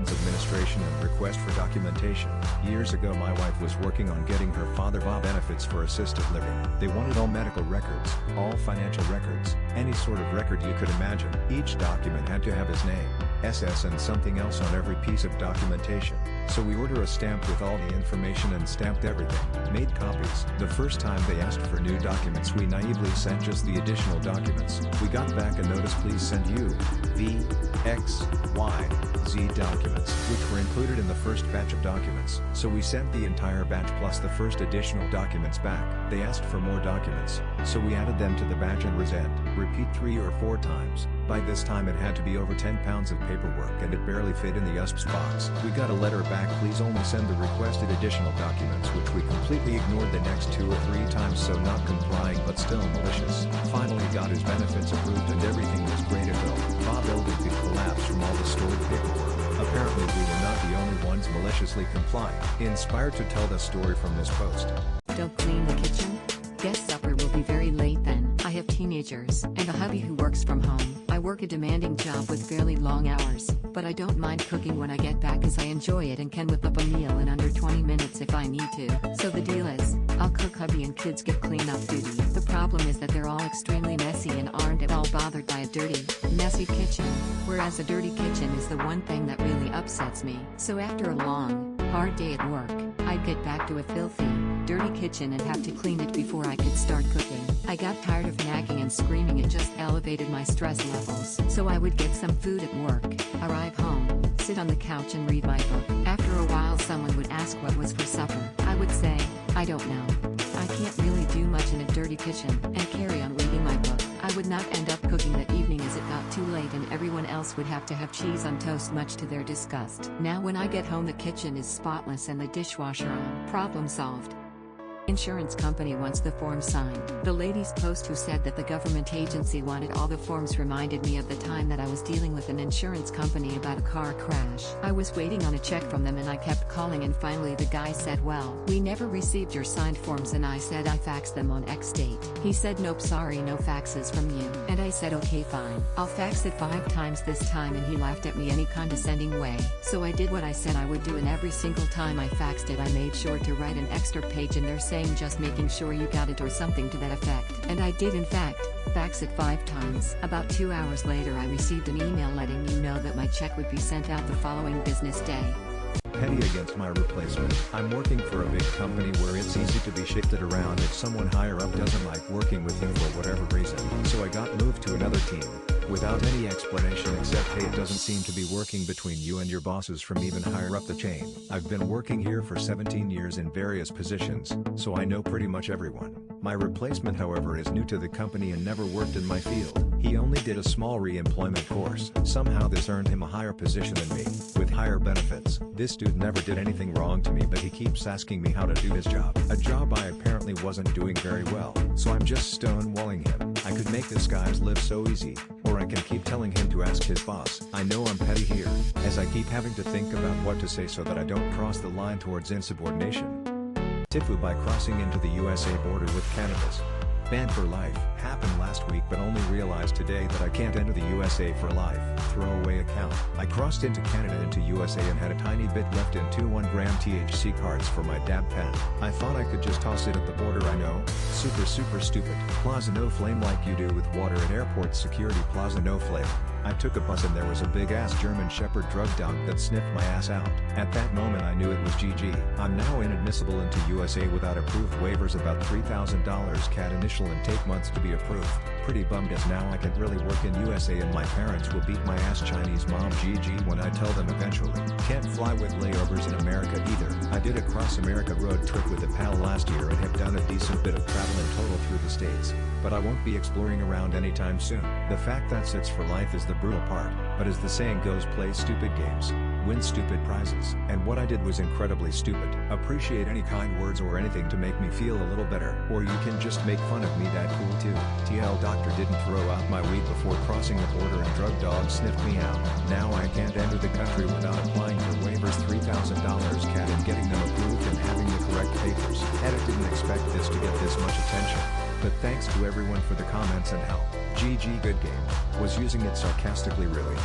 Customs Administration and request for documentation. Years ago my wife was working on getting her father VA benefits for assisted living. They wanted all medical records, all financial records, any sort of record you could imagine. Each document had to have his name, SS and something else on every piece of documentation. So we ordered a stamp with all the information and stamped everything, made copies. The first time they asked for new documents we naively sent just the additional documents. We got back a notice, please send U, V, X, Y, Z documents, which were included in the first batch of documents. So we sent the entire batch plus the first additional documents back. They asked for more documents, so we added them to the batch and resent, repeat 3 or 4 times. By this time it had to be over 10 pounds of paperwork and it barely fit in the USPS box. We got a letter back, please only send the requested additional documents, which we completely ignored the next 2 or 3 times, so not complying but still malicious. Finally got his benefits approved and everything was great until Bob building could collapse from all the stored paperwork. Apparently we were not the only ones maliciously complying. Inspired to tell the story from this post. Don't clean the kitchen? Guess supper will be very late then. I have teenagers and a hubby who works from home. I work a demanding job with fairly long hours, but I don't mind cooking when I get back as I enjoy it and can whip up a meal in under 20 minutes if I need to. So the deal is, I'll cook, hubby and kids get cleanup duty. The problem is that they're all extremely messy and aren't at all bothered by a dirty, messy kitchen, whereas a dirty kitchen is the one thing that really upsets me. So after a long, hard day at work, I'd get back to a filthy, dirty kitchen and have to clean it before I could start cooking. I got tired of nagging and screaming, it just elevated my stress levels. So I would get some food at work, arrive home, sit on the couch and read my book. After a while someone would ask what was for supper. I would say, I don't know. I can't really do much in a dirty kitchen, and carry on reading my book. I would not end up cooking that evening as it got too late and everyone else would have to have cheese on toast, much to their disgust. Now when I get home the kitchen is spotless and the dishwasher on. Problem solved. Insurance company wants the form signed. The lady's post who said that the government agency wanted all the forms reminded me of the time that I was dealing with an insurance company about a car crash. I was waiting on a check from them and I kept calling and finally the guy said, well, we never received your signed forms, and I said I faxed them on X date. He said, nope, sorry, no faxes from you. And I said, okay fine, I'll fax it 5 times this time, and he laughed at me any condescending way. So I did what I said I would do, and every single time I faxed it I made sure to write an extra page in there saying just making sure you got it or something to that effect. And I did in fact, fax it 5 times. About 2 hours later I received an email letting me know that my check would be sent out the following business day. Petty against my replacement. I'm working for a big company where it's easy to be shifted around if someone higher up doesn't like working with you for whatever reason. So I got moved to another team, without any explanation except, hey, it doesn't seem to be working between you and your bosses from even higher up the chain. I've been working here for 17 years in various positions, so I know pretty much everyone. My replacement however is new to the company and never worked in my field. He only did a small re-employment course. Somehow this earned him a higher position than me, with higher benefits. This dude never did anything wrong to me, but he keeps asking me how to do his job. A job I apparently wasn't doing very well, so I'm just stonewalling him. I could make this guy's live so easy, or I can keep telling him to ask his boss. I know I'm petty here, as I keep having to think about what to say so that I don't cross the line towards insubordination. Tifu by crossing into the USA border with cannabis. Banned for life. Happened last week but only realized today that I can't enter the USA for life. Throwaway account. I crossed into Canada into USA and had a tiny bit left in 2 1-gram THC cards for my dab pen. I thought I could just toss it at the border, I know. Super stupid. Plaza no flame like you do with water at airport security. Plaza no flame. I took a bus and there was a big ass German Shepherd drug dog that sniffed my ass out. At that moment I knew it was GG. I'm now inadmissible into USA without approved waivers, about $3,000 CAD initial and take months to be approved. Pretty bummed as now I can't really work in USA and my parents will beat my ass. Chinese mom GG when I tell them eventually. Can't fly with layovers in America either. I did a cross America road trip with a pal last year and have done a decent bit of travel in total through the states, but I won't be exploring around anytime soon. The fact that sits for life is the brutal part, but as the saying goes, play stupid games, win stupid prizes. And what I did was incredibly stupid. Appreciate any kind words or anything to make me feel a little better, or you can just make fun of me, that cool too. TL doctor didn't throw out my weed before crossing the border and drug dog sniffed me out. Now I can't enter the country without applying for waivers, $3,000 CAD and getting them approved and having the correct papers. Edit didn't expect this to get this much attention, but thanks to everyone for the comments and help. GG, good game. Was using it sarcastically really.